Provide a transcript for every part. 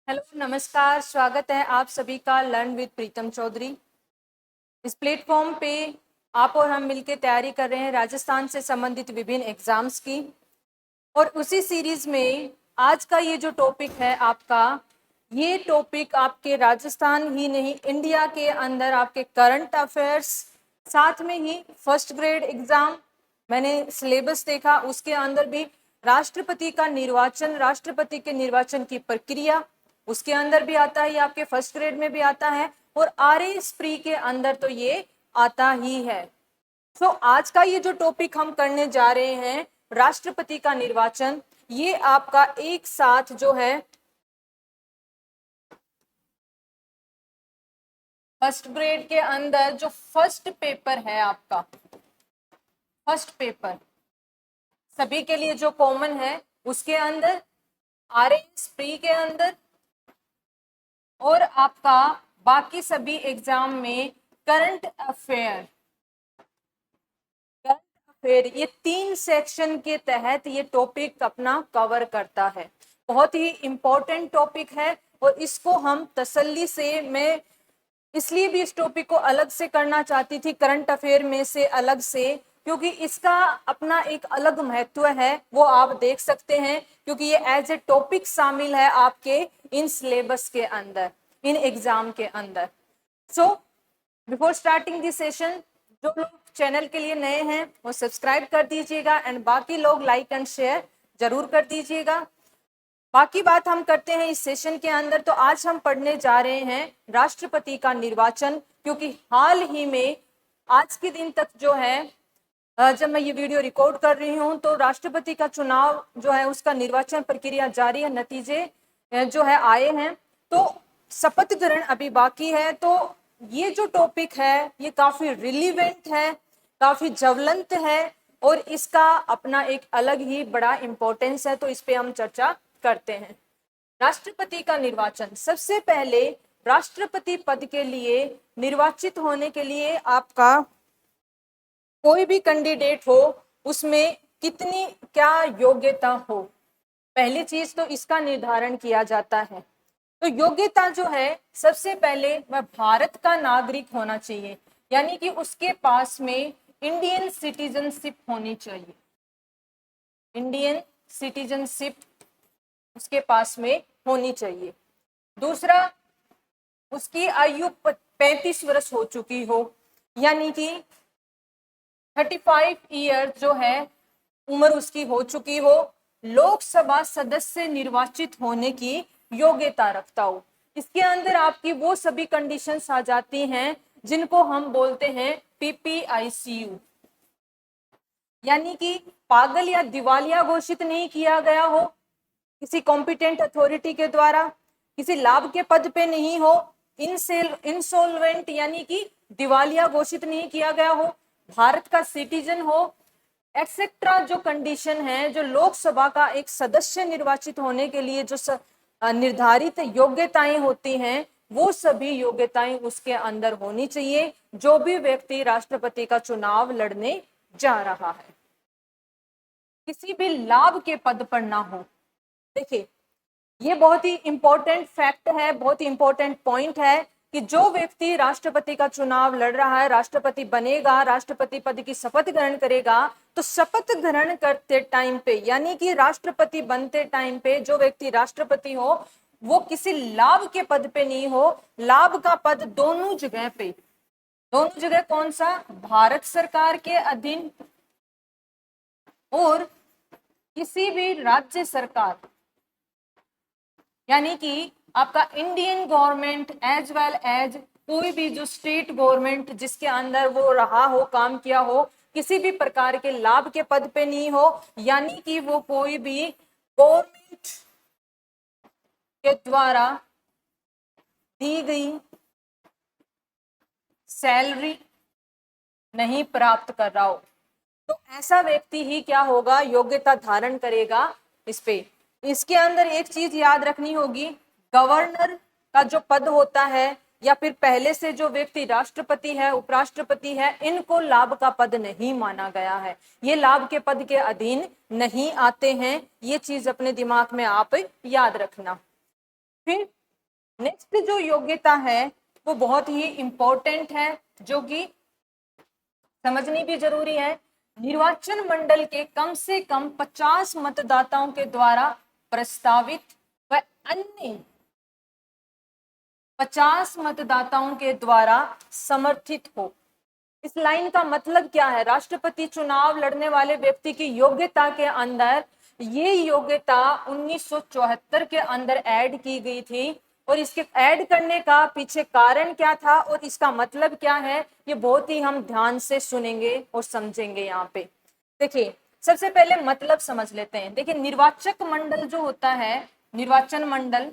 Hello, नमस्कार। स्वागत है आप सभी का लर्न विद प्रीतम चौधरी। इस प्लेटफॉर्म पे आप और हम मिलकर तैयारी कर रहे हैं राजस्थान से संबंधित विभिन्न एग्जाम्स की। और उसी सीरीज में आज का ये जो टॉपिक है आपका, ये टॉपिक आपके राजस्थान ही नहीं इंडिया के अंदर आपके करंट अफेयर्स, साथ में ही फर्स्ट ग्रेड एग्जाम, मैंने सिलेबस देखा उसके अंदर भी राष्ट्रपति का निर्वाचन, राष्ट्रपति के निर्वाचन की प्रक्रिया उसके अंदर भी आता है, ये आपके फर्स्ट ग्रेड में भी आता है और RS प्री के अंदर तो ये आता ही है। तो आज का ये जो टॉपिक हम करने जा रहे हैं राष्ट्रपति का निर्वाचन, ये आपका एक साथ जो है फर्स्ट ग्रेड के अंदर जो फर्स्ट पेपर है आपका, फर्स्ट पेपर सभी के लिए जो कॉमन है उसके अंदर, RS प्री के अंदर और आपका बाकी सभी एग्जाम में करंट अफेयर, ये 3 सेक्शन के तहत ये टॉपिक अपना कवर करता है। बहुत ही इंपॉर्टेंट टॉपिक है और इसको हम तसल्ली से, मैं इसलिए भी इस टॉपिक को अलग से करना चाहती थी करंट अफेयर में से अलग से, क्योंकि इसका अपना एक अलग महत्व है, वो आप देख सकते हैं क्योंकि ये एज ए टॉपिक शामिल है आपके इन सिलेबस के अंदर, इन एग्जाम के अंदर। So before starting this session, जो लोग चैनल के लिए नए हैं वो सब्सक्राइब कर दीजिएगा एंड बाकी लोग लाइक एंड शेयर जरूर कर दीजिएगा। बाकी बात हम करते हैं इस सेशन के अंदर। तो आज हम पढ़ने जा रहे हैं राष्ट्रपति का निर्वाचन, क्योंकि हाल ही में आज के दिन तक जो है, जब मैं ये वीडियो रिकॉर्ड कर रही हूँ तो राष्ट्रपति का चुनाव जो है उसका निर्वाचन प्रक्रिया जारी है, नतीजे जो है आए हैं, तो शपथ ग्रहण अभी बाकी है। तो ये जो टॉपिक है ये काफी रिलीवेंट है, काफी ज्वलंत है और इसका अपना एक अलग ही बड़ा इंपॉर्टेंस है, तो इस पे हम चर्चा करते हैं। राष्ट्रपति का निर्वाचन, सबसे पहले राष्ट्रपति पद के लिए निर्वाचित होने के लिए आपका कोई भी कैंडिडेट हो उसमें कितनी क्या योग्यता हो, पहली चीज तो इसका निर्धारण किया जाता है। तो योग्यता जो है सबसे पहले वह भारत का नागरिक होना चाहिए, यानी कि उसके पास में इंडियन सिटीजनशिप होनी चाहिए, इंडियन सिटीजनशिप उसके पास में होनी चाहिए। दूसरा, उसकी आयु 35 वर्ष हो चुकी हो, यानी कि 35 ईयर जो है उम्र उसकी हो चुकी हो, लोकसभा सदस्य निर्वाचित होने की योग्यता रखता हो। इसके अंदर आपकी वो सभी कंडीशंस आ जाती हैं जिनको हम बोलते हैं PPICU, यानी कि पागल या दिवालिया घोषित नहीं किया गया हो किसी कॉम्पिटेंट अथॉरिटी के द्वारा, किसी लाभ के पद पे नहीं हो, इंसॉल्वेंट यानी कि दिवालिया घोषित नहीं किया गया हो, भारत का सिटीजन हो, एक्सेट्रा जो कंडीशन है, जो लोकसभा का एक सदस्य निर्वाचित होने के लिए जो निर्धारित योग्यताएं होती हैं, वो सभी योग्यताएं उसके अंदर होनी चाहिए जो भी व्यक्ति राष्ट्रपति का चुनाव लड़ने जा रहा है। किसी भी लाभ के पद पर ना हो। देखिए, ये बहुत ही इंपॉर्टेंट फैक्ट है, बहुत ही इंपॉर्टेंट पॉइंट है कि जो व्यक्ति राष्ट्रपति का चुनाव लड़ रहा है, राष्ट्रपति बनेगा, राष्ट्रपति पद की शपथ ग्रहण करेगा, तो शपथ ग्रहण करते टाइम पे, यानी कि राष्ट्रपति बनते टाइम पे जो व्यक्ति राष्ट्रपति हो वो किसी लाभ के पद पे नहीं हो। लाभ का पद दोनों जगह पे, दोनों जगह कौन सा, भारत सरकार के अधीन और किसी भी राज्य सरकार, यानी कि आपका Indian government as well as कोई भी जो स्टेट गवर्नमेंट जिसके अंदर वो रहा हो, काम किया हो, किसी भी प्रकार के लाभ के पद पे नहीं हो, यानी कि वो कोई भी गवर्नमेंट के द्वारा दी गई सैलरी नहीं प्राप्त कर रहा हो, तो ऐसा व्यक्ति ही क्या होगा, योग्यता धारण करेगा इस पे। इसके अंदर एक चीज याद रखनी होगी, गवर्नर का जो पद होता है या फिर पहले से जो व्यक्ति राष्ट्रपति है, उपराष्ट्रपति है, इनको लाभ का पद नहीं माना गया है, ये लाभ के पद के अधीन नहीं आते हैं। ये चीज अपने दिमाग में आप याद रखना। फिर नेक्स्ट जो योग्यता है वो बहुत ही इंपॉर्टेंट है, जो कि समझनी भी जरूरी है। निर्वाचन मंडल के कम से कम 50 मतदाताओं के द्वारा प्रस्तावित व अन्य 50 मतदाताओं के द्वारा समर्थित हो। इस लाइन का मतलब क्या है? राष्ट्रपति चुनाव लड़ने वाले व्यक्ति की योग्यता के अंदर ये योग्यता 1974 के अंदर ऐड की गई थी, और इसके ऐड करने का पीछे कारण क्या था और इसका मतलब क्या है, ये बहुत ही हम ध्यान से सुनेंगे और समझेंगे। यहाँ पे देखिए, सबसे पहले मतलब समझ लेते हैं। देखिए, निर्वाचक मंडल जो होता है, निर्वाचन मंडल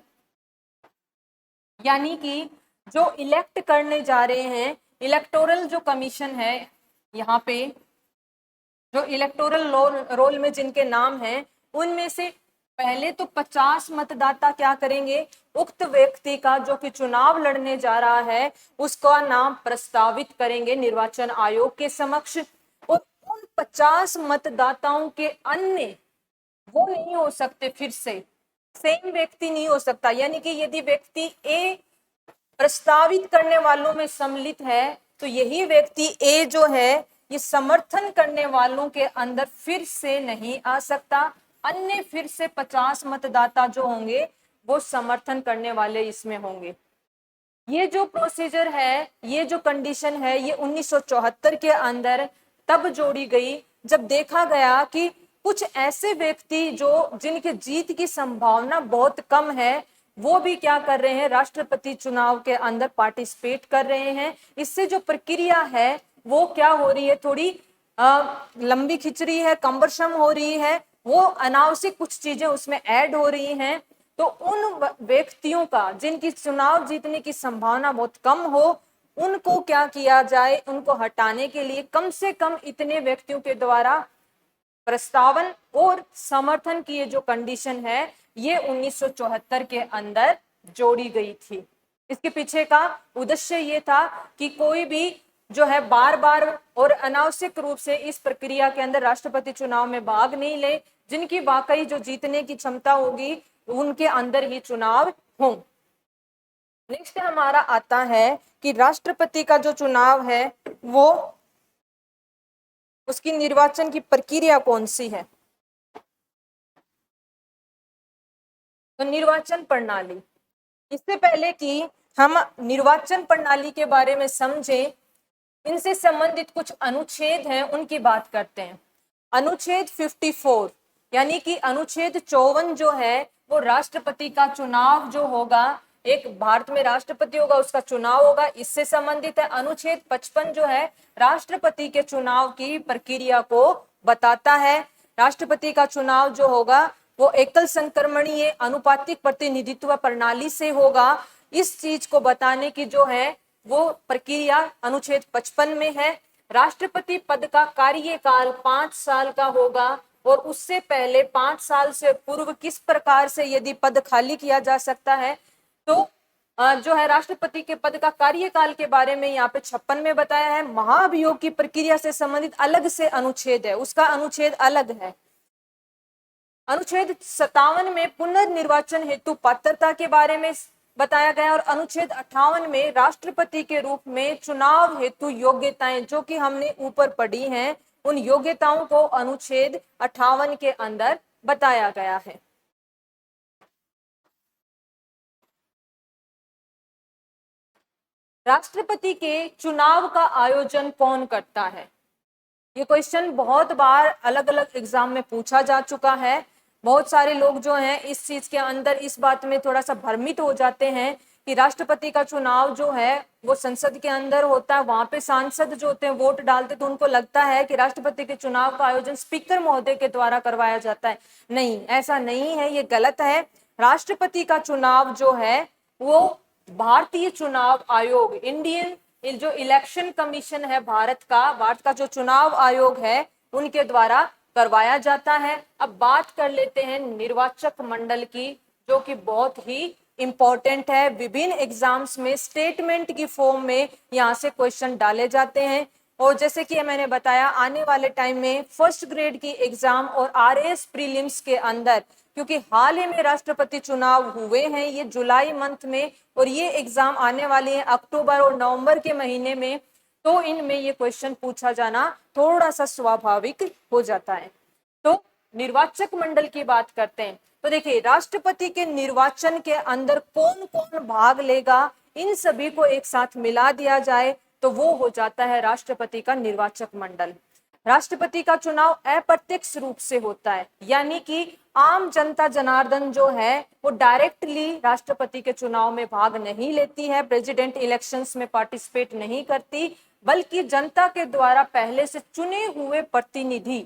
यानी कि जो इलेक्ट करने जा रहे हैं, इलेक्टोरल जो कमीशन है, यहाँ पे जो इलेक्टोरल रोल में जिनके नाम हैं, उनमें से पहले तो 50 मतदाता क्या करेंगे, उक्त व्यक्ति का जो कि चुनाव लड़ने जा रहा है उसका नाम प्रस्तावित करेंगे निर्वाचन आयोग के समक्ष। और उन 50 मतदाताओं के अन्य वो नहीं हो सकते, फिर से सेम व्यक्ति नहीं हो सकता। यानी कि यदि व्यक्ति ए प्रस्तावित करने वालों में सम्मिलित है तो यही व्यक्ति ए जो है ये समर्थन करने वालों के अंदर फिर से नहीं आ सकता। अन्य फिर से 50 मतदाता जो होंगे वो समर्थन करने वाले इसमें होंगे। ये जो प्रोसीजर है, ये जो कंडीशन है, ये 1974 के अंदर तब जोड़ी गई जब देखा गया कि कुछ ऐसे व्यक्ति जो जिनके जीत की संभावना बहुत कम है वो भी क्या कर रहे हैं, राष्ट्रपति चुनाव के अंदर पार्टिसिपेट कर रहे हैं। इससे जो प्रक्रिया है वो क्या हो रही है, थोड़ी लंबी खिंच रही है, कम्बरसम हो रही है, वो अनावश्यक कुछ चीजें उसमें ऐड हो रही हैं। तो उन व्यक्तियों का जिनकी चुनाव जीतने की संभावना बहुत कम हो, उनको क्या किया जाए, उनको हटाने के लिए कम से कम इतने व्यक्तियों के द्वारा प्रस्तावन और समर्थन की ये जो कंडीशन है ये 1974 के अंदर जोड़ी गई थी। इसके पीछे का उद्देश्य ये था कि कोई भी जो है बार बार और अनावश्यक रूप से इस प्रक्रिया के अंदर राष्ट्रपति चुनाव में भाग नहीं ले, जिनकी वाकई जो जीतने की क्षमता होगी उनके अंदर ही चुनाव हो। नेक्स्ट हमारा आता है कि राष्ट्रपति का जो चुनाव है वो उसकी निर्वाचन की प्रक्रिया कौन सी है। तो निर्वाचन प्रणाली, इससे पहले कि हम निर्वाचन प्रणाली के बारे में समझें, इनसे संबंधित कुछ अनुच्छेद हैं उनकी बात करते हैं। अनुच्छेद 54 यानी कि अनुच्छेद 54 जो है वो राष्ट्रपति का चुनाव जो होगा, एक भारत में राष्ट्रपति होगा उसका चुनाव होगा, इससे संबंधित है। अनुच्छेद 55 जो है राष्ट्रपति के चुनाव की प्रक्रिया को बताता है। राष्ट्रपति का चुनाव जो होगा वो एकल संक्रमणीय अनुपातिक प्रतिनिधित्व प्रणाली से होगा। इस चीज को बताने की जो है वो प्रक्रिया अनुच्छेद 55 में है। राष्ट्रपति पद का कार्यकाल 5 साल का होगा और उससे पहले 5 साल से पूर्व किस प्रकार से यदि पद खाली किया जा सकता है, तो जो है राष्ट्रपति के पद का कार्यकाल के बारे में यहाँ पे 56 में बताया है। महाभियोग की प्रक्रिया से संबंधित अलग से अनुच्छेद है, उसका अनुच्छेद अलग है। अनुच्छेद 57 में पुनर्निर्वाचन हेतु पात्रता के बारे में बताया गया और अनुच्छेद 58 में राष्ट्रपति के रूप में चुनाव हेतु योग्यताएं जो कि हमने ऊपर पढ़ी हैं, उन योग्यताओं को अनुच्छेद 58 के अंदर बताया गया है। राष्ट्रपति के चुनाव का आयोजन कौन करता है? ये क्वेश्चन बहुत बार अलग अलग एग्जाम में पूछा जा चुका है। बहुत सारे लोग जो हैं इस चीज के अंदर इस बात में थोड़ा सा भ्रमित हो जाते हैं कि राष्ट्रपति का चुनाव जो है वो संसद के अंदर होता है, वहां पे सांसद जो होते हैं वोट डालते, तो उनको लगता है कि राष्ट्रपति के चुनाव का आयोजन स्पीकर महोदय के द्वारा करवाया जाता है। नहीं, ऐसा नहीं है, ये गलत है। राष्ट्रपति का चुनाव जो है वो भारतीय चुनाव आयोग, इंडियन जो इलेक्शन कमीशन है भारत का जो चुनाव आयोग है उनके द्वारा करवाया जाता है। अब बात कर लेते हैं निर्वाचक मंडल की, जो कि बहुत ही इंपॉर्टेंट है। विभिन्न एग्जाम्स में स्टेटमेंट की फॉर्म में यहाँ से क्वेश्चन डाले जाते हैं और जैसे कि मैंने बताया आने वाले टाइम में फर्स्ट ग्रेड की एग्जाम और आरएएस प्रीलिम्स के अंदर, क्योंकि हाल ही में राष्ट्रपति चुनाव हुए हैं, ये जुलाई मंथ में, और ये एग्जाम आने वाली है अक्टूबर और नवंबर के महीने में, तो इनमें ये क्वेश्चन पूछा जाना थोड़ा सा स्वाभाविक हो जाता है। तो निर्वाचक मंडल की बात करते हैं, तो देखिए राष्ट्रपति के निर्वाचन के अंदर कौन कौन भाग लेगा, इन सभी को एक साथ मिला दिया जाए तो वो हो जाता है राष्ट्रपति का निर्वाचक मंडल। राष्ट्रपति का चुनाव अप्रत्यक्ष रूप से होता है, यानी कि आम जनता जनार्दन जो है वो डायरेक्टली राष्ट्रपति के चुनाव में भाग नहीं लेती है, प्रेसिडेंट इलेक्शंस में पार्टिसिपेट नहीं करती, बल्कि जनता के द्वारा पहले से चुने हुए प्रतिनिधि,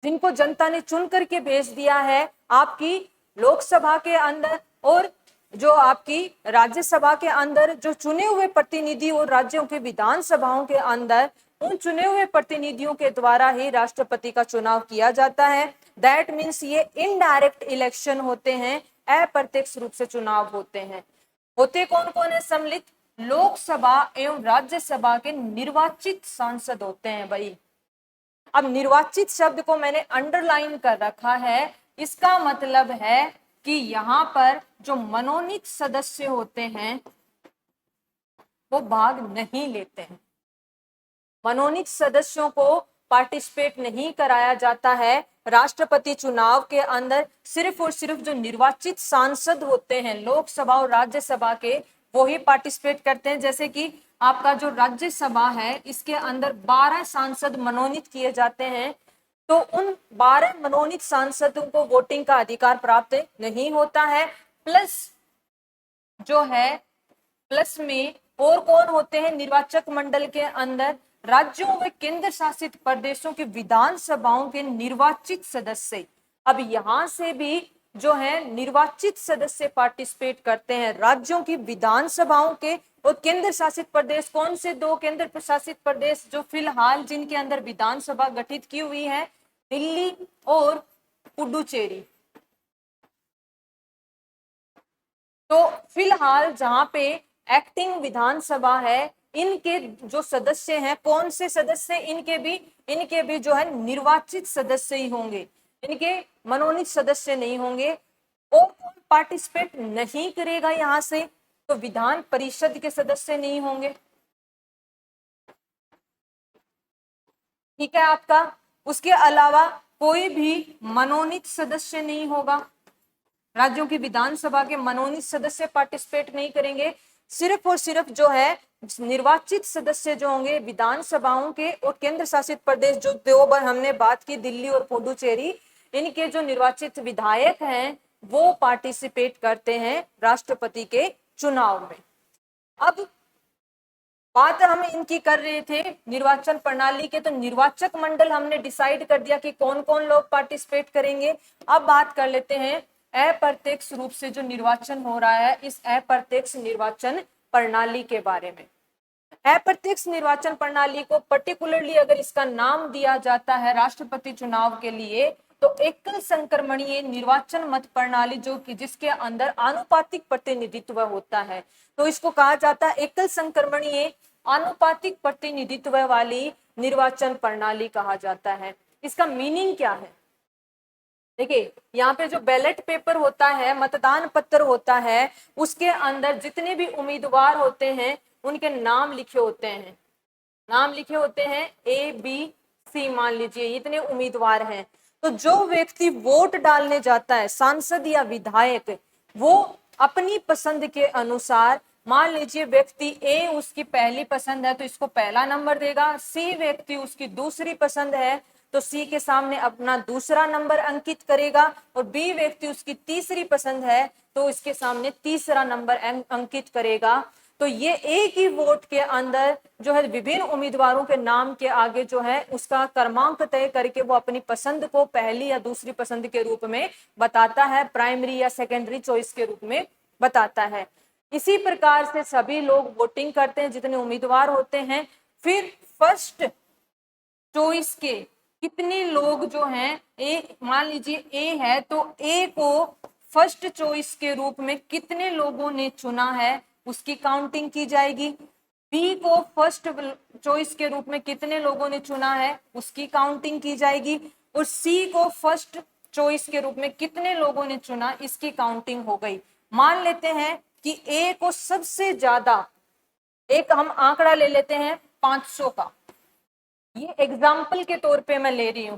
जिनको जनता ने चुन करके भेज दिया है आपकी लोकसभा के अंदर और जो आपकी राज्यसभा के अंदर, जो चुने हुए प्रतिनिधि और राज्यों के विधानसभाओं के अंदर, उन चुने हुए प्रतिनिधियों के द्वारा ही राष्ट्रपति का चुनाव किया जाता है। दैट मीन्स ये इनडायरेक्ट इलेक्शन होते हैं, अप्रत्यक्ष रूप से चुनाव होते हैं। होते कौन कौन है सम्मिलित? लोकसभा एवं राज्यसभा के निर्वाचित सांसद होते हैं भाई। अब निर्वाचित शब्द को मैंने अंडरलाइन कर रखा है, इसका मतलब है कि यहाँ पर जो मनोनीत सदस्य होते हैं वो भाग नहीं लेते हैं। मनोनीत सदस्यों को पार्टिसिपेट नहीं कराया जाता है राष्ट्रपति चुनाव के अंदर। सिर्फ और सिर्फ जो निर्वाचित सांसद होते हैं लोकसभा और राज्यसभा के, वो ही पार्टिसिपेट करते हैं। जैसे कि आपका जो राज्यसभा है इसके अंदर 12 सांसद मनोनीत किए जाते हैं, तो उन 12 मनोनीत सांसदों को वोटिंग का अधिकार प्राप्त नहीं होता है। प्लस जो है, प्लस में और कौन होते हैं निर्वाचक मंडल के अंदर? राज्यों व केंद्र शासित प्रदेशों के विधानसभाओं के निर्वाचित सदस्य। अब यहां से भी जो है निर्वाचित सदस्य पार्टिसिपेट करते हैं राज्यों की विधानसभाओं के और केंद्र शासित प्रदेश। कौन से दो केंद्र शासित प्रदेश जो फिलहाल जिनके अंदर विधानसभा गठित की हुई है? दिल्ली और पुडुचेरी। तो फिलहाल जहां पे एक्टिंग विधानसभा है, इनके जो सदस्य हैं, कौन से सदस्य? इनके भी जो है निर्वाचित सदस्य ही होंगे, इनके मनोनीत सदस्य नहीं होंगे। और कौन पार्टिसिपेट नहीं करेगा यहाँ से? तो विधान परिषद के सदस्य नहीं होंगे। ठीक है आपका। उसके अलावा कोई भी मनोनीत सदस्य नहीं होगा, राज्यों की विधानसभा के मनोनीत सदस्य पार्टिसिपेट नहीं करेंगे। सिर्फ और सिर्फ जो है निर्वाचित सदस्य जो होंगे विधानसभाओं के और केंद्र शासित प्रदेश, जो दो बार हमने बात की दिल्ली और पुडुचेरी, इनके जो निर्वाचित विधायक हैं वो पार्टिसिपेट करते हैं राष्ट्रपति के चुनाव में। अब बात हम इनकी कर रहे थे निर्वाचन प्रणाली के, तो निर्वाचक मंडल हमने डिसाइड कर दिया कि कौन कौन लोग पार्टिसिपेट करेंगे। अब बात कर लेते हैं अप्रत्यक्ष रूप से जो निर्वाचन हो रहा है, इस अप्रत्यक्ष निर्वाचन प्रणाली के बारे में। अप्रत्यक्ष निर्वाचन प्रणाली को पर्टिकुलरली अगर इसका नाम दिया जाता है राष्ट्रपति चुनाव के लिए, तो एकल संक्रमणीय निर्वाचन मत प्रणाली, जो कि जिसके अंदर आनुपातिक प्रतिनिधित्व होता है, तो इसको कहा जाता है एकल संक्रमणीय आनुपातिक प्रतिनिधित्व वाली निर्वाचन प्रणाली कहा जाता है। इसका मीनिंग क्या है? देखिए यहाँ पे जो बैलेट पेपर होता है, मतदान पत्र होता है, उसके अंदर जितने भी उम्मीदवार होते हैं उनके नाम लिखे होते हैं। नाम लिखे होते हैं ABC, मान लीजिए इतने उम्मीदवार हैं। तो जो व्यक्ति वोट डालने जाता है, सांसद या विधायक, वो अपनी पसंद के अनुसार, मान लीजिए व्यक्ति A उसकी पहली पसंद है तो इसको पहला नंबर देगा, C व्यक्ति उसकी दूसरी पसंद है तो C के सामने अपना दूसरा नंबर अंकित करेगा, और B व्यक्ति उसकी तीसरी पसंद है तो इसके सामने तीसरा नंबर अंकित करेगा। तो ये एक ही वोट के अंदर जो है विभिन्न उम्मीदवारों के नाम के आगे जो है उसका क्रमांक तय करके वो अपनी पसंद को पहली या दूसरी पसंद के रूप में बताता है, प्राइमरी या सेकेंडरी चॉइस के रूप में बताता है। इसी प्रकार से सभी लोग वोटिंग करते हैं जितने उम्मीदवार होते हैं। फिर फर्स्ट चॉइस के कितने लोग जो हैं, मान लीजिए A है तो A को फर्स्ट चॉइस के रूप में कितने लोगों ने चुना है उसकी काउंटिंग की जाएगी। B को फर्स्ट चॉइस के रूप में कितने लोगों ने चुना है उसकी काउंटिंग की जाएगी, और C को फर्स्ट चॉइस के रूप में कितने लोगों ने चुना, इसकी काउंटिंग हो गई। मान लेते हैं कि ए को सबसे ज्यादा, एक हम आंकड़ा ले लेते हैं 500 का, ये एग्जाम्पल के तौर पे मैं ले रही हूं।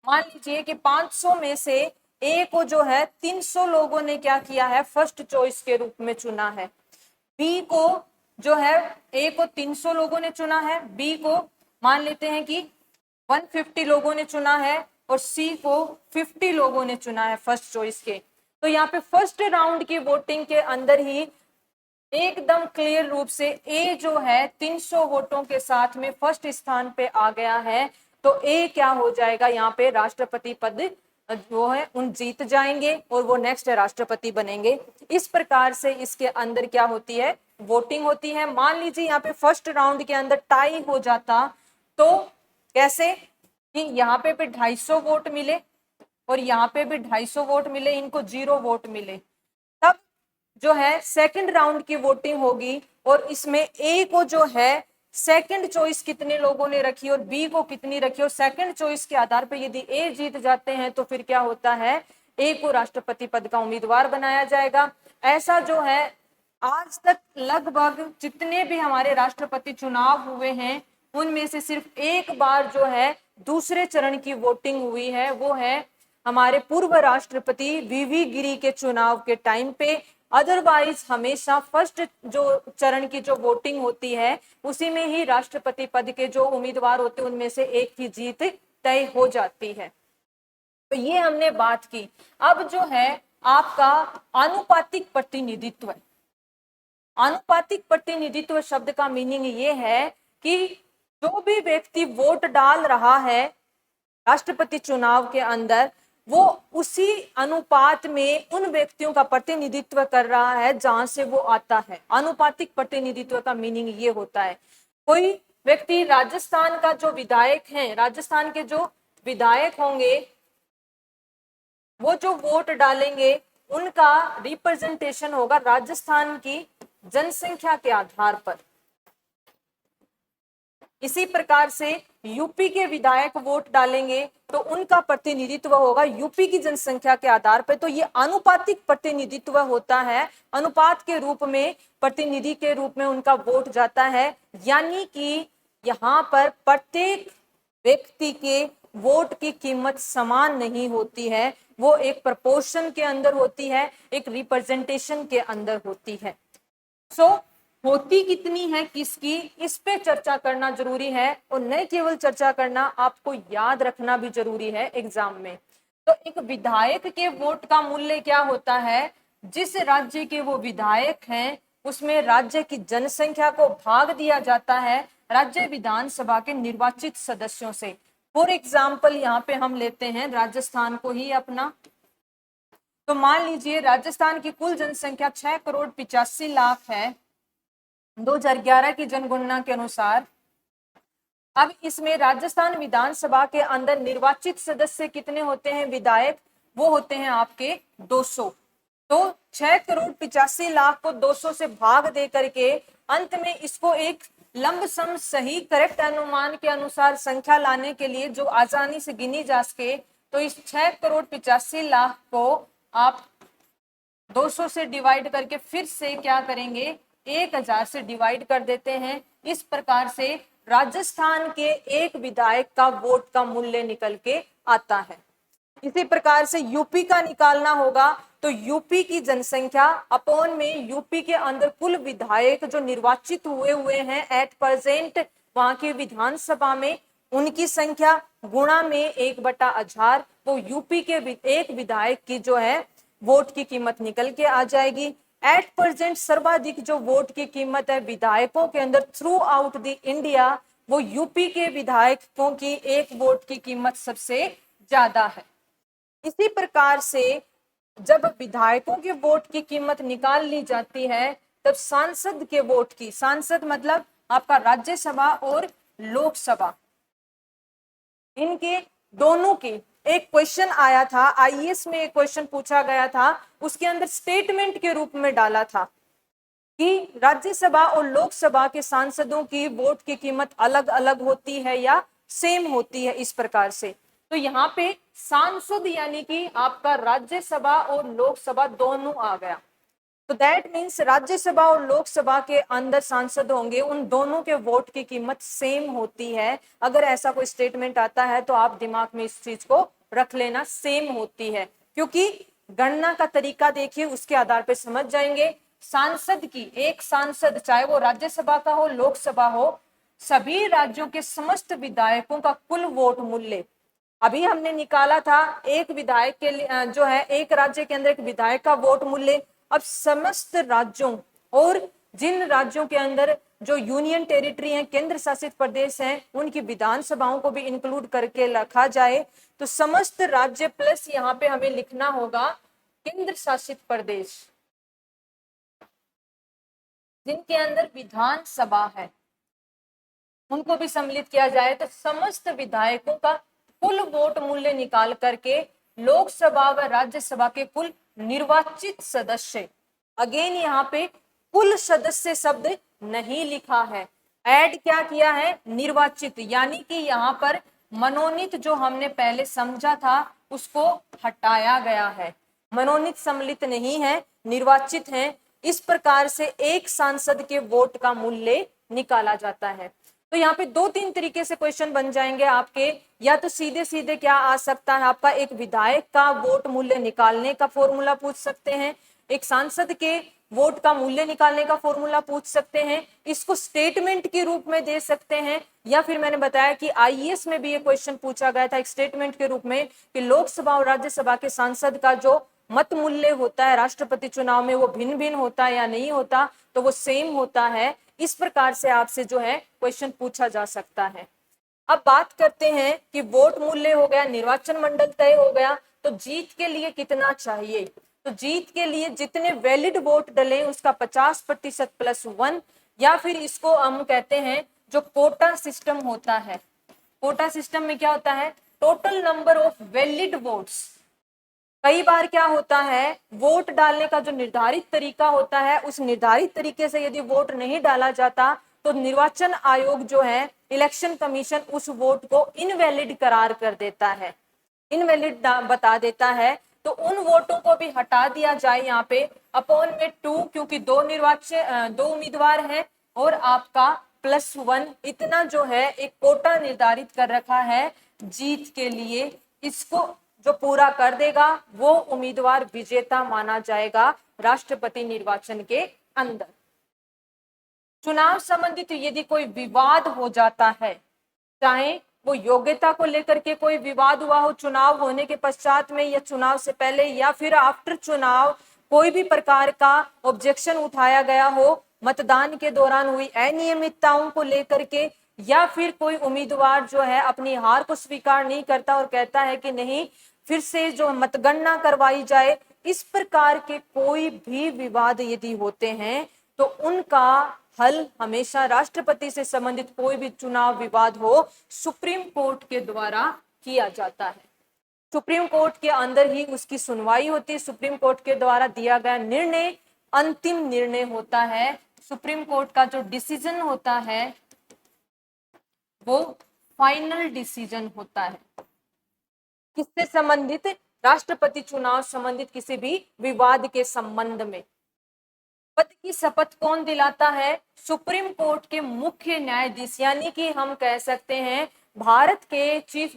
मान लीजिए कि 500 में से ए को जो है 300 लोगों ने क्या किया है, फर्स्ट चॉइस के रूप में चुना है। बी को जो है, ए को 300 लोगों ने चुना है, बी को मान लेते हैं कि 150 लोगों ने चुना है, और सी को 50 लोगों ने चुना है फर्स्ट चॉइस के। तो यहाँ पे फर्स्ट राउंड की वोटिंग के अंदर ही एकदम क्लियर रूप से ए जो है 300 वोटों के साथ में फर्स्ट स्थान पे आ गया है। तो ए क्या हो जाएगा, यहाँ पे राष्ट्रपति पद वो है उन जीत जाएंगे और वो नेक्स्ट राष्ट्रपति बनेंगे। इस प्रकार से इसके अंदर क्या होती है, वोटिंग होती है। मान लीजिए यहाँ पे फर्स्ट राउंड के अंदर टाई हो जाता, तो कैसे कि यहाँ पे भी 250 वोट मिले और यहाँ पे भी 250 वोट मिले, इनको 0 वोट मिले, तब जो है सेकंड राउंड की वोटिंग होगी और इसमें ए को जो है सेकंड चॉइस कितने लोगों ने रखी और बी को कितनी रखी, और सेकंड चॉइस के आधार पर यदि ए जीत जाते हैं तो फिर क्या होता है, ए को राष्ट्रपति पद का उम्मीदवार बनाया जाएगा। ऐसा जो है आज तक लगभग जितने भी हमारे राष्ट्रपति चुनाव हुए हैं उनमें से सिर्फ एक बार जो है दूसरे चरण की वोटिंग हुई है, वो है हमारे पूर्व राष्ट्रपति वीवी गिरी के चुनाव के टाइम पे। अदरवाइज हमेशा फर्स्ट जो चरण की जो वोटिंग होती है उसी में ही राष्ट्रपति पद के जो उम्मीदवार होते हैं उनमें से एक की जीत तय हो जाती है। तो ये हमने बात की। अब जो है आपका आनुपातिक प्रतिनिधित्व। आनुपातिक प्रतिनिधित्व शब्द का मीनिंग ये है कि जो भी व्यक्ति वोट डाल रहा है राष्ट्रपति चुनाव के अंदर, वो उसी अनुपात में उन व्यक्तियों का प्रतिनिधित्व कर रहा है जहां से वो आता है। आनुपातिक प्रतिनिधित्व का मीनिंग ये होता है, कोई व्यक्ति राजस्थान का जो विधायक है, राजस्थान के जो विधायक होंगे वो जो वोट डालेंगे उनका रिप्रेजेंटेशन होगा राजस्थान की जनसंख्या के आधार पर। इसी प्रकार से यूपी के विधायक वोट डालेंगे तो उनका प्रतिनिधित्व होगा यूपी की जनसंख्या के आधार पर। तो ये आनुपातिक प्रतिनिधित्व होता है, अनुपात के रूप में प्रतिनिधि के रूप में उनका वोट जाता है। यानी कि यहाँ पर प्रत्येक व्यक्ति के वोट की कीमत समान नहीं होती है, वो एक प्रपोर्शन के अंदर होती है, एक रिप्रेजेंटेशन के अंदर होती है। होती कितनी है किसकी, इस पे चर्चा करना जरूरी है और न केवल चर्चा करना, आपको याद रखना भी जरूरी है एग्जाम में। तो एक विधायक के वोट का मूल्य क्या होता है, जिस राज्य के वो विधायक हैं उसमें राज्य की जनसंख्या को भाग दिया जाता है राज्य विधानसभा के निर्वाचित सदस्यों से। फॉर एग्जाम्पल यहाँ पे हम लेते हैं राजस्थान को ही अपना। तो मान लीजिए राजस्थान की कुल जनसंख्या 6,85,00,000 है 2011 की जनगणना के अनुसार। अब इसमें राजस्थान विधानसभा के अंदर निर्वाचित सदस्य कितने होते हैं, विधायक, वो होते हैं आपके 200। तो 6,85,00,000 को 200 से भाग दे करके अंत में इसको एक लंबसम सही करेक्ट अनुमान के अनुसार संख्या लाने के लिए जो आसानी से गिनी जा सके, तो इस 6,85,00,000 को आप 200 से डिवाइड करके फिर से क्या करेंगे, 1,000 से डिवाइड कर देते हैं। इस प्रकार से राजस्थान के एक विधायक का वोट का मूल्य निकल के आता है। इसी प्रकार से यूपी का निकालना होगा, तो यूपी की जनसंख्या अपॉन में यूपी के अंदर कुल विधायक जो निर्वाचित हुए हैं एट प्रेजेंट वहां की विधानसभा में, उनकी संख्या गुणा में 1/1000, तो यूपी के एक विधायक की जो है वोट की कीमत निकल के आ जाएगी। एट प्रेजेंट सर्वाधिक जो वोट की कीमत है विधायकों के अंदर थ्रू आउट द इंडिया, वो यूपी के विधायकों की एक वोट की कीमत सबसे ज्यादा है। इसी प्रकार से जब विधायकों के वोट की कीमत निकाल ली जाती है, तब सांसद के वोट की, सांसद मतलब आपका राज्यसभा और लोकसभा, इनके दोनों की एक क्वेश्चन आया था आईएएस में, एक क्वेश्चन पूछा गया था, उसके अंदर स्टेटमेंट के रूप में डाला था कि राज्यसभा और लोकसभा के सांसदों की वोट की कीमत अलग अलग होती है या सेम होती है, इस प्रकार से। तो यहाँ पे सांसद यानी कि आपका राज्यसभा और लोकसभा दोनों आ गया। तो दैट मीन्स राज्यसभा और लोकसभा के अंदर सांसद होंगे, उन दोनों के वोट की कीमत सेम होती है। अगर ऐसा कोई स्टेटमेंट आता है तो आप दिमाग में इस चीज को रख लेना, सेम होती है, क्योंकि गणना का तरीका देखिए उसके आधार पर समझ जाएंगे। सांसद की, एक सांसद चाहे वो राज्यसभा का हो लोकसभा हो, सभी राज्यों के समस्त विधायकों का कुल वोट मूल्य अभी हमने निकाला था। एक विधायक के लिए जो है एक राज्य के अंदर एक विधायक का वोट मूल्य, अब समस्त राज्यों और जिन राज्यों के अंदर जो यूनियन टेरिटरी हैं, केंद्र शासित प्रदेश हैं, उनकी विधानसभाओं को भी इंक्लूड करके रखा जाए तो समस्त राज्य प्लस यहाँ पे हमें लिखना होगा केंद्र शासित प्रदेश जिनके अंदर विधानसभा है, उनको भी सम्मिलित किया जाए तो समस्त विधायकों का कुल वोट मूल्य निकाल करके लोकसभा व राज्यसभा के कुल निर्वाचित सदस्य, अगेन यहाँ पे कुल सदस्य शब्द नहीं लिखा है, ऐड क्या किया है, निर्वाचित, यानी कि यहाँ पर मनोनीत जो हमने पहले समझा था उसको हटाया गया है। मनोनीत सम्मिलित नहीं है, निर्वाचित है। इस प्रकार से एक सांसद के वोट का मूल्य निकाला जाता है। तो यहाँ पे 2-3 तरीके से क्वेश्चन बन जाएंगे आपके, या तो सीधे सीधे क्या आ सकता है आपका, एक विधायक का वोट मूल्य निकालने का फॉर्मूला पूछ सकते हैं, एक सांसद के वोट का मूल्य निकालने का फॉर्मूला पूछ सकते हैं, इसको स्टेटमेंट के रूप में दे सकते हैं, या फिर मैंने बताया कि आईएएस में भी ये क्वेश्चन पूछा गया था एक स्टेटमेंट के रूप में कि लोकसभा और राज्यसभा के सांसद का जो मत मूल्य होता है राष्ट्रपति चुनाव में वो भिन्न भिन्न होता है या नहीं होता, तो वो सेम होता है। इस प्रकार से आपसे जो है क्वेश्चन पूछा जा सकता है। अब बात करते हैं कि वोट मूल्य हो गया, निर्वाचन मंडल तय हो गया, तो जीत के लिए कितना चाहिए, तो जीत के लिए जितने वैलिड वोट डले उसका 50% प्लस 1, या फिर इसको हम कहते हैं जो कोटा सिस्टम होता है। कोटा सिस्टम में क्या होता है, total number of valid votes. कई बार क्या होता है, वोट डालने का जो निर्धारित तरीका होता है उस निर्धारित तरीके से यदि वोट नहीं डाला जाता तो निर्वाचन आयोग जो है, इलेक्शन कमीशन, उस वोट को इनवैलिड करार कर देता है, इनवैलिड बता देता है। तो उन वोटों को भी हटा दिया जाए यहाँ पे अपॉन में 2, क्योंकि दो उम्मीदवार हैं और आपका +1, इतना जो है एक कोटा निर्धारित कर रखा है जीत के लिए। इसको जो पूरा कर देगा वो उम्मीदवार विजेता माना जाएगा राष्ट्रपति निर्वाचन के अंदर। चुनाव संबंधित यदि कोई विवाद हो जाता है, चाहे वो योग्यता को लेकर के कोई विवाद हुआ हो चुनाव होने के पश्चात में या चुनाव से पहले, या फिर आफ्टर चुनाव कोई भी प्रकार का ऑब्जेक्शन उठाया गया हो मतदान के दौरान हुई अनियमितताओं को लेकर के, या फिर कोई उम्मीदवार जो है अपनी हार को स्वीकार नहीं करता और कहता है कि नहीं फिर से जो मतगणना करवाई जाए, इस प्रकार के कोई भी विवाद यदि होते हैं तो उनका हल हमेशा राष्ट्रपति से संबंधित कोई भी चुनाव विवाद हो सुप्रीम कोर्ट के द्वारा किया जाता है। सुप्रीम कोर्ट के अंदर ही उसकी सुनवाई होती है, सुप्रीम कोर्ट के द्वारा दिया गया निर्णय अंतिम निर्णय होता है। सुप्रीम कोर्ट का जो डिसीजन होता है वो फाइनल डिसीजन होता है। किससे संबंधित, राष्ट्रपति चुनाव संबंधित किसी भी विवाद के संबंध में। पद की शपथ कौन दिलाता है, सुप्रीम कोर्ट के मुख्य न्यायाधीश, यानी कि हम कह सकते हैं भारत के चीफ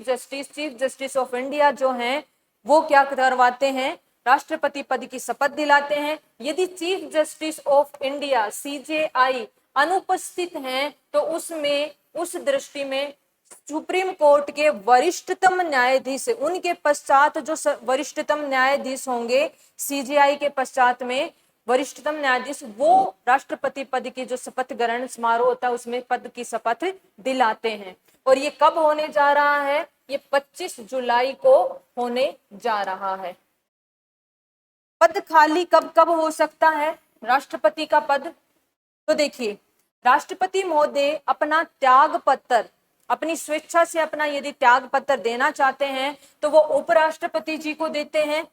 जस्टिस ऑफ इंडिया जो हैं वो क्या करवाते हैं, राष्ट्रपति पद की शपथ दिलाते हैं। यदि chief justice of India CJI अनुपस्थित हैं तो उसमें उस दृष्टि में सुप्रीम कोर्ट के वरिष्ठतम न्यायाधीश, उनके पश्चात जो वरिष्ठतम न्यायाधीश होंगे CJI के पश्चात में वरिष्ठतम न्यायाधीश, वो राष्ट्रपति पद की जो शपथ ग्रहण समारोह होता है उसमें पद की शपथ दिलाते हैं। और ये कब होने जा रहा है, ये 25 जुलाई को होने जा रहा है। पद खाली कब कब हो सकता है राष्ट्रपति का पद, तो देखिए राष्ट्रपति महोदय अपना त्याग पत्र, अपनी स्वेच्छा से अपना यदि त्याग पत्र देना चाहते हैं तो वो उपराष्ट्रपति जी को देते हैं।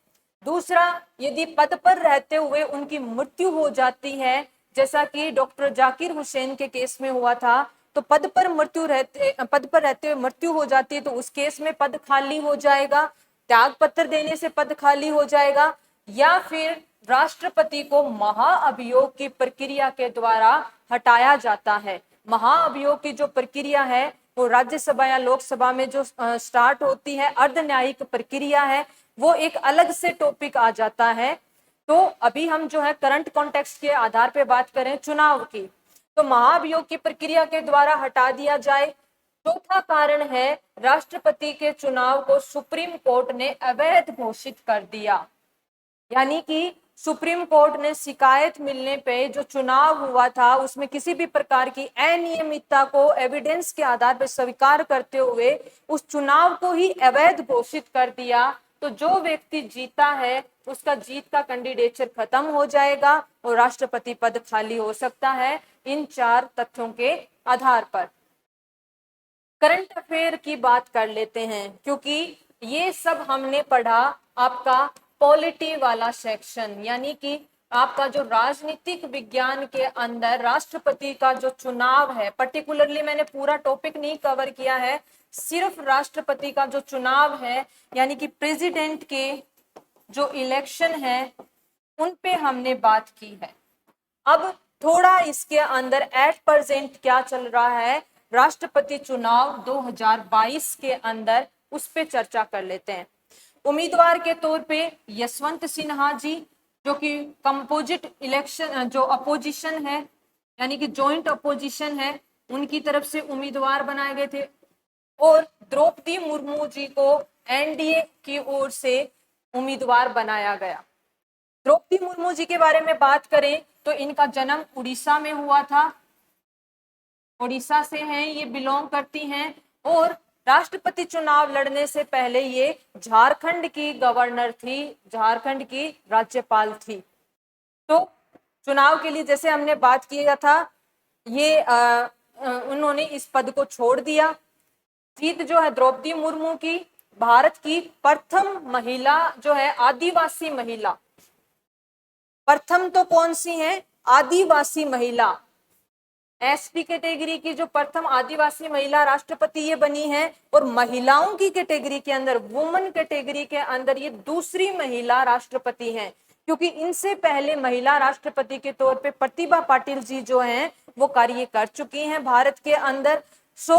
दूसरा, यदि पद पर रहते हुए उनकी मृत्यु हो जाती है, जैसा कि डॉक्टर जाकिर हुसैन के केस में हुआ था, तो पद पर रहते हुए मृत्यु हो जाती है तो उस केस में पद खाली हो जाएगा, त्याग पत्र देने से पद खाली हो जाएगा, या फिर राष्ट्रपति को महाअभियोग की प्रक्रिया के द्वारा हटाया जाता है। महाअभियोग की जो प्रक्रिया है वो राज्यसभा या लोकसभा में जो स्टार्ट होती है, अर्धन्यायिक प्रक्रिया है, वो एक अलग से टॉपिक आ जाता है। तो अभी हम जो है करंट कॉन्टेक्स्ट के आधार पे बात करें चुनाव की, तो महाअभियोग की प्रक्रिया के द्वारा हटा दिया जाए। चौथा कारण है राष्ट्रपति के चुनाव को सुप्रीम कोर्ट ने अवैध घोषित कर दिया, यानी कि सुप्रीम कोर्ट ने शिकायत मिलने पे जो चुनाव हुआ था उसमें किसी भी प्रकार की अनियमितता को एविडेंस के आधार पर स्वीकार करते हुए उस चुनाव को ही अवैध घोषित कर दिया। तो जो व्यक्ति जीता है उसका जीत का कैंडिडेचर खत्म हो जाएगा और राष्ट्रपति पद खाली हो सकता है इन 4 तथ्यों के आधार पर। करंट अफेयर की बात कर लेते हैं, क्योंकि ये सब हमने पढ़ा आपका पॉलिटी वाला सेक्शन, यानी कि आपका जो राजनीतिक विज्ञान के अंदर राष्ट्रपति का जो चुनाव है, पर्टिकुलरली मैंने पूरा टॉपिक नहीं कवर किया है, सिर्फ राष्ट्रपति का जो चुनाव है यानी कि प्रेसिडेंट के जो इलेक्शन है उन पे हमने बात की है। अब थोड़ा इसके अंदर एट प्रेजेंट क्या चल रहा है राष्ट्रपति चुनाव 2022 के अंदर, उस पे चर्चा कर लेते हैं। उम्मीदवार के तौर पे यशवंत सिन्हा जी, जो कि कंपोजिट इलेक्शन जो अपोजिशन है यानी कि जॉइंट अपोजिशन है, उनकी तरफ से उम्मीदवार बनाए गए थे, और द्रौपदी मुर्मू जी को एनडीए की ओर से उम्मीदवार बनाया गया। द्रौपदी मुर्मू जी के बारे में बात करें तो इनका जन्म उड़ीसा में हुआ था, उड़ीसा से हैं, ये बिलोंग करती हैं, और राष्ट्रपति चुनाव लड़ने से पहले ये झारखंड की गवर्नर थी, झारखंड की राज्यपाल थी। तो चुनाव के लिए जैसे हमने बात किया था, ये उन्होंने इस पद को छोड़ दिया। जीत जो है द्रौपदी मुर्मू की, भारत की प्रथम महिला जो है आदिवासी महिला, प्रथम तो कौन सी है, आदिवासी महिला, एसटी कैटेगरी की जो प्रथम आदिवासी महिला राष्ट्रपति ये बनी है, और महिलाओं की कैटेगरी के अंदर, वुमन कैटेगरी के अंदर ये दूसरी महिला राष्ट्रपति हैं, क्योंकि इनसे पहले महिला राष्ट्रपति के तौर पे प्रतिभा पाटिल जी जो हैं वो कार्य कर चुकी हैं भारत के अंदर। सो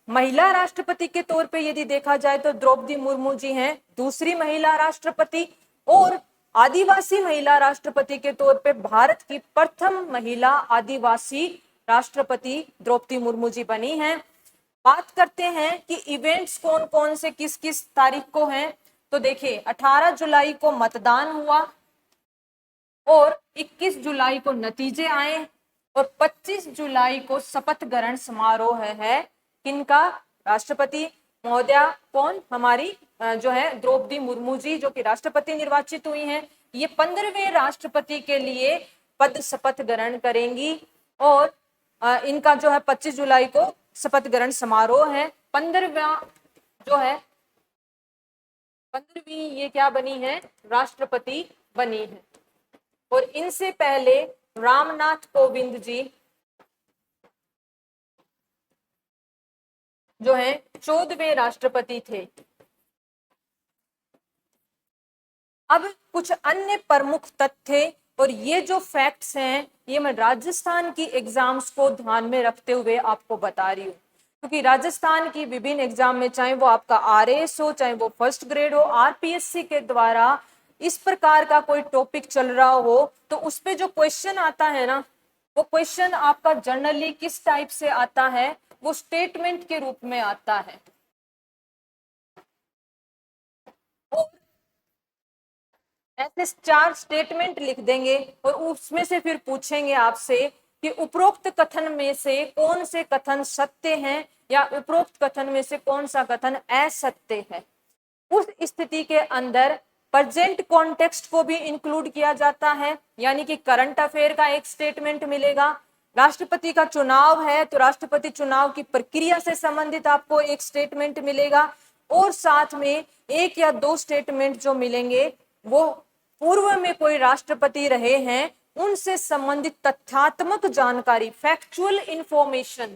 महिला राष्ट्रपति के तौर पे यदि देखा जाए तो द्रौपदी मुर्मू जी हैं दूसरी महिला राष्ट्रपति, और आदिवासी महिला राष्ट्रपति के तौर पे भारत की प्रथम महिला आदिवासी राष्ट्रपति द्रौपदी मुर्मू जी बनी हैं। बात करते हैं कि इवेंट्स कौन कौन से किस किस तारीख को हैं, तो देखिए 18 जुलाई को मतदान हुआ और 21 जुलाई को नतीजे आए, और 25 जुलाई को शपथ ग्रहण समारोह है किनका, राष्ट्रपति महोदया कौन, हमारी जो है द्रौपदी मुर्मू जी, जो कि राष्ट्रपति निर्वाचित हुई हैं। ये 15वें राष्ट्रपति के लिए पद शपथ ग्रहण करेंगी, और इनका जो है 25 जुलाई को शपथ ग्रहण समारोह है। 15वां जो है 15वीं ये क्या बनी है, राष्ट्रपति बनी है। और इनसे पहले रामनाथ कोविंद जी जो है 14वें राष्ट्रपति थे। अब कुछ अन्य प्रमुख तथ्य, और ये जो फैक्ट्स हैं ये मैं राजस्थान की एग्जाम्स को ध्यान में रखते हुए आपको बता रही हूँ, क्योंकि राजस्थान की विभिन्न एग्जाम में, चाहे वो आपका आरएएस हो, चाहे वो फर्स्ट ग्रेड हो, आरपीएससी के द्वारा इस प्रकार का कोई टॉपिक चल रहा हो, तो उस पे जो क्वेश्चन आता है ना, वो क्वेश्चन आपका जनरली किस टाइप से आता है, वो स्टेटमेंट के रूप में आता है। ऐसे 4 स्टेटमेंट लिख देंगे और उसमें से फिर पूछेंगे आपसे कि उपरोक्त कथन में से कौन से कथन सत्य हैं, या उपरोक्त कथन में से कौन सा कथन असत्य है। उस स्थिति के अंदर प्रेजेंट कॉन्टेक्स्ट को भी इंक्लूड किया जाता है, यानी कि करंट अफेयर का एक स्टेटमेंट मिलेगा। राष्ट्रपति का चुनाव है तो राष्ट्रपति चुनाव की प्रक्रिया से संबंधित आपको एक स्टेटमेंट मिलेगा, और साथ में 1 या 2 स्टेटमेंट जो मिलेंगे वो पूर्व में कोई राष्ट्रपति रहे हैं उनसे संबंधित तथ्यात्मक जानकारी, फैक्चुअल इंफॉर्मेशन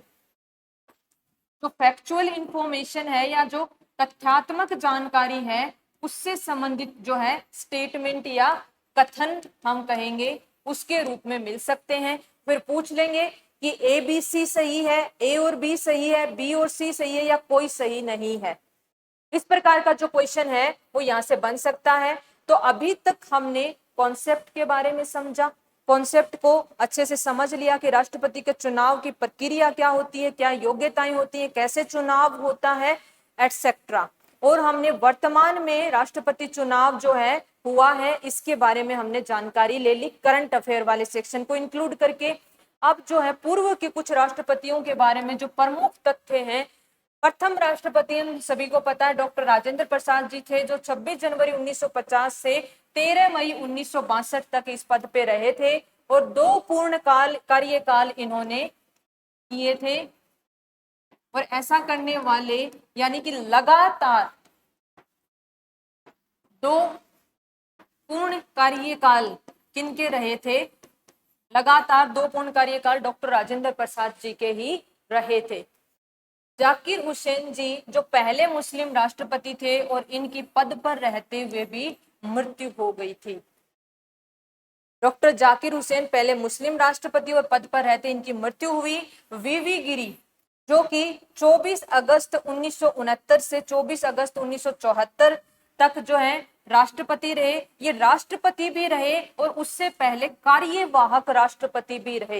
जो फैक्चुअल इंफॉर्मेशन है या जो तथ्यात्मक जानकारी है उससे संबंधित जो है स्टेटमेंट या कथन हम कहेंगे उसके रूप में मिल सकते हैं। फिर पूछ लेंगे कि ए बी सी सही है, ए और बी सही है, बी और सी सही है या कोई सही नहीं है। इस प्रकार का जो क्वेश्चन है वो यहाँ से बन सकता है। तो अभी तक हमने कॉन्सेप्ट के बारे में समझा, कॉन्सेप्ट को अच्छे से समझ लिया कि राष्ट्रपति के चुनाव की प्रक्रिया क्या होती है, क्या योग्यताएं होती है, कैसे चुनाव होता है, एटसेट्रा। और हमने वर्तमान में राष्ट्रपति चुनाव जो है हुआ है इसके बारे में हमने जानकारी ले ली करंट अफेयर वाले सेक्शन को इंक्लूड करके। अब जो है पूर्व के कुछ राष्ट्रपतियों के बारे में जो प्रमुख तथ्य हैं। प्रथम राष्ट्रपति हम सभी को पता है डॉक्टर राजेंद्र प्रसाद जी थे, जो 26 जनवरी 1950 से 13 मई 1962 तक इस पद पे रहे थे और 2 पूर्ण कार्यकाल इन्होंने किए थे। और ऐसा करने वाले यानी कि लगातार 2 पूर्ण कार्यकाल किनके रहे थे? लगातार 2 पूर्ण कार्यकाल डॉक्टर राजेंद्र प्रसाद जी के ही रहे थे। जाकिर हुसैन जी जो पहले मुस्लिम राष्ट्रपति थे और इनकी पद पर रहते हुए भी मृत्यु हो गई थी। डॉक्टर जाकिर हुसैन पहले मुस्लिम राष्ट्रपति और पद पर रहते इनकी मृत्यु हुई। वीवी गिरी जो कि 24 अगस्त 1969 से 24 अगस्त 1974 तक जो है राष्ट्रपति रहे। ये राष्ट्रपति भी रहे और उससे पहले कार्यवाहक राष्ट्रपति भी रहे।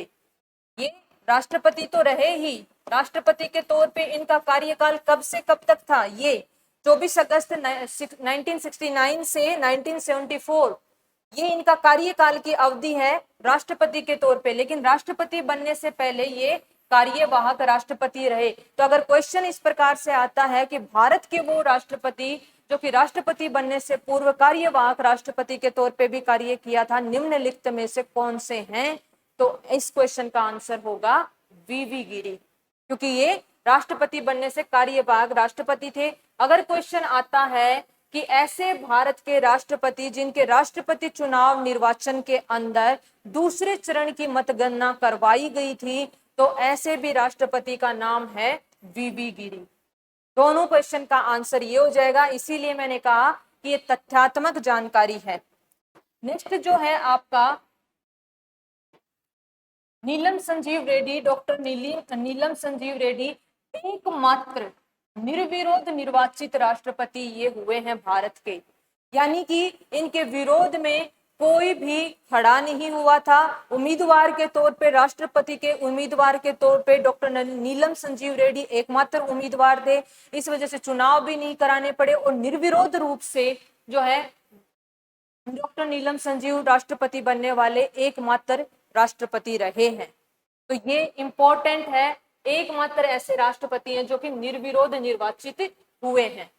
ये राष्ट्रपति तो रहे ही, राष्ट्रपति के तौर पे इनका कार्यकाल कब से कब तक था? ये 24 अगस्त 1969 से 1974 ये इनका कार्यकाल की अवधि है राष्ट्रपति के तौर पे। लेकिन राष्ट्रपति बनने से पहले ये कार्यवाहक राष्ट्रपति रहे। तो अगर क्वेश्चन इस प्रकार से आता है कि भारत के वो राष्ट्रपति जो कि राष्ट्रपति बनने से पूर्व कार्यवाहक राष्ट्रपति के तौर पे भी कार्य किया था, निम्नलिखित में से कौन से हैं? तो इस क्वेश्चन का आंसर होगा वीवी गिरी, क्योंकि ये राष्ट्रपति बनने से कार्यवाहक राष्ट्रपति थे। अगर क्वेश्चन आता है कि ऐसे भारत के राष्ट्रपति जिनके राष्ट्रपति चुनाव निर्वाचन के अंदर दूसरे चरण की मतगणना करवाई गई थी, तो ऐसे भी राष्ट्रपति का नाम है वीवी गिरी। दोनों क्वेश्चन का आंसर ये हो जाएगा, इसीलिए मैंने कहा कि ये तथ्यात्मक जानकारी है। नेक्स्ट जो है आपका नीलम संजीव रेड्डी, डॉक्टर नीलम संजीव रेड्डी एकमात्र निर्विरोध निर्वाचित राष्ट्रपति ये हुए हैं भारत के, यानी कि इनके विरोध में कोई भी खड़ा नहीं हुआ था। उम्मीदवार के तौर पे, राष्ट्रपति के उम्मीदवार के तौर पे डॉक्टर नीलम संजीव रेड्डी एकमात्र उम्मीदवार थे। इस वजह से चुनाव भी नहीं कराने पड़े और निर्विरोध रूप से जो है डॉक्टर नीलम संजीव राष्ट्रपति बनने वाले एकमात्र राष्ट्रपति रहे हैं। तो ये इंपॉर्टेंट है, एकमात्र ऐसे राष्ट्रपति हैं जो कि निर्विरोध निर्वाचित हुए हैं।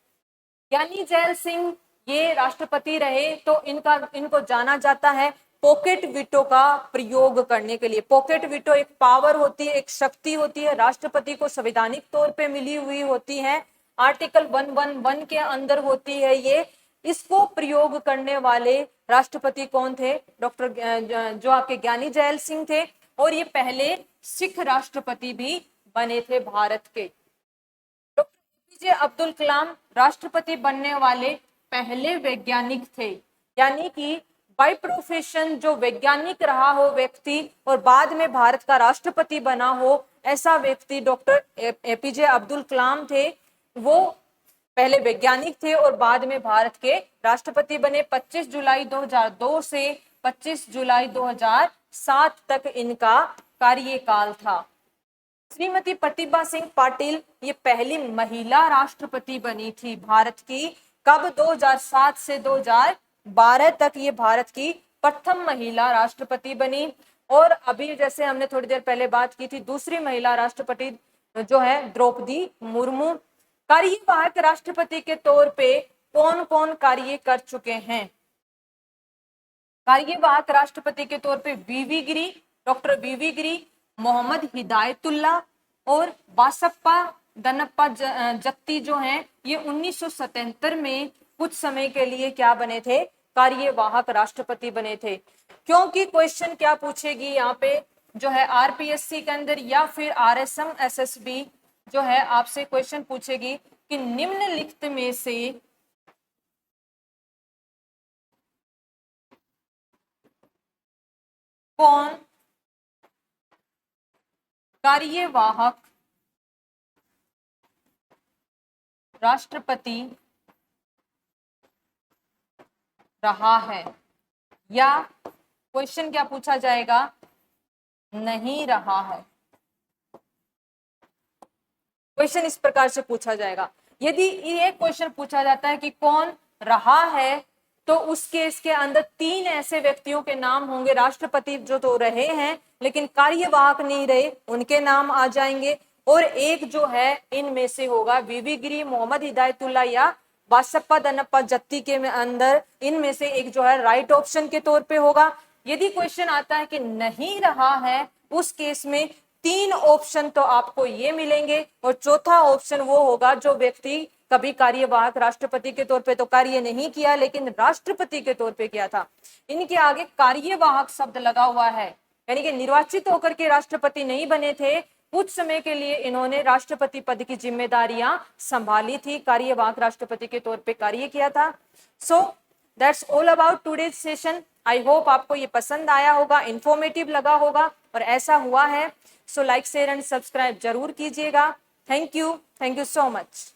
ज्ञानी जैल सिंह ये राष्ट्रपति रहे, तो इनको जाना जाता है पॉकेट वीटो का प्रयोग करने के लिए। पॉकेट वीटो एक पावर होती है, एक शक्ति होती है, राष्ट्रपति को संवैधानिक तौर पे मिली हुई होती है, आर्टिकल 111 के अंदर होती है ये। इसको प्रयोग करने वाले राष्ट्रपति कौन थे? डॉक्टर जो आपके ज्ञानी जैल सिंह थे, और ये पहले सिख राष्ट्रपति भी बने थे भारत के। डॉक्टर एपीजे अब्दुल कलाम राष्ट्रपति बनने वाले पहले वैज्ञानिक थे, यानी कि बाय प्रोफेशन जो वैज्ञानिक रहा हो व्यक्ति और बाद में भारत का राष्ट्रपति बना हो, ऐसा व्यक्ति डॉक्टर एपीजे अब्दुल कलाम थे। वो पहले वैज्ञानिक थे और बाद में भारत के राष्ट्रपति बने। 25 जुलाई 2002 से 25 जुलाई 2007 तक इनका कार्यकाल था। श्रीमती प्रतिभा सिंह पाटिल ये पहली महिला राष्ट्रपति बनी थी भारत की। कब? 2007 से 2012 तक ये भारत की प्रथम महिला राष्ट्रपति बनी। और अभी जैसे हमने थोड़ी देर पहले बात की थी, दूसरी महिला राष्ट्रपति जो है द्रौपदी मुर्मू। कार्यवाहक राष्ट्रपति के तौर पे कौन कौन कार्य कर चुके हैं? कार्यवाहक राष्ट्रपति के तौर पे वीवी गिरी, डॉक्टर वीवी गिरी, मोहम्मद हिदायतुल्ला और बासप्पा दनप्पा जत्ती जो हैं, ये 1977 में कुछ समय के लिए क्या बने थे? कार्यवाहक राष्ट्रपति बने थे। क्योंकि क्वेश्चन क्या पूछेगी यहाँ पे जो है आरपीएससी के अंदर या फिर आरएसएम एसएसबी जो है आपसे क्वेश्चन पूछेगी कि निम्नलिखित में से कौन कार्यवाहक राष्ट्रपति रहा है, या क्वेश्चन क्या पूछा जाएगा, नहीं रहा है। क्वेश्चन इस प्रकार से पूछा जाएगा। यदि ये क्वेश्चन पूछा जाता है कि कौन रहा है, तो उस केस के अंदर 3 ऐसे व्यक्तियों के नाम होंगे, राष्ट्रपति जो तो रहे हैं लेकिन कार्यवाहक नहीं रहे, उनके नाम आ जाएंगे। और एक जो है इनमें से होगा वीवी गिरी, मोहम्मद हिदायतुल्लाह या बासप्पा दनप्पा जत्ती के अंदर इनमें से एक जो है राइट ऑप्शन के तौर पे होगा। यदि क्वेश्चन आता है कि नहीं रहा है, उस केस में 3 ऑप्शन तो आपको ये मिलेंगे और चौथा ऑप्शन वो होगा जो व्यक्ति कभी कार्यवाहक राष्ट्रपति के तौर पे तो कार्य नहीं किया लेकिन राष्ट्रपति के तौर पे किया था। इनके आगे कार्यवाहक शब्द लगा हुआ है, यानी कि निर्वाचित होकर के राष्ट्रपति नहीं बने थे, कुछ समय के लिए इन्होंने राष्ट्रपति पद की जिम्मेदारियां संभाली थी, कार्यवाहक राष्ट्रपति के तौर पे कार्य किया था। So that's all about today's session. I hope आपको ये पसंद आया होगा, इंफॉर्मेटिव लगा होगा, और ऐसा हुआ है। So like share and subscribe जरूर कीजिएगा। Thank you so much.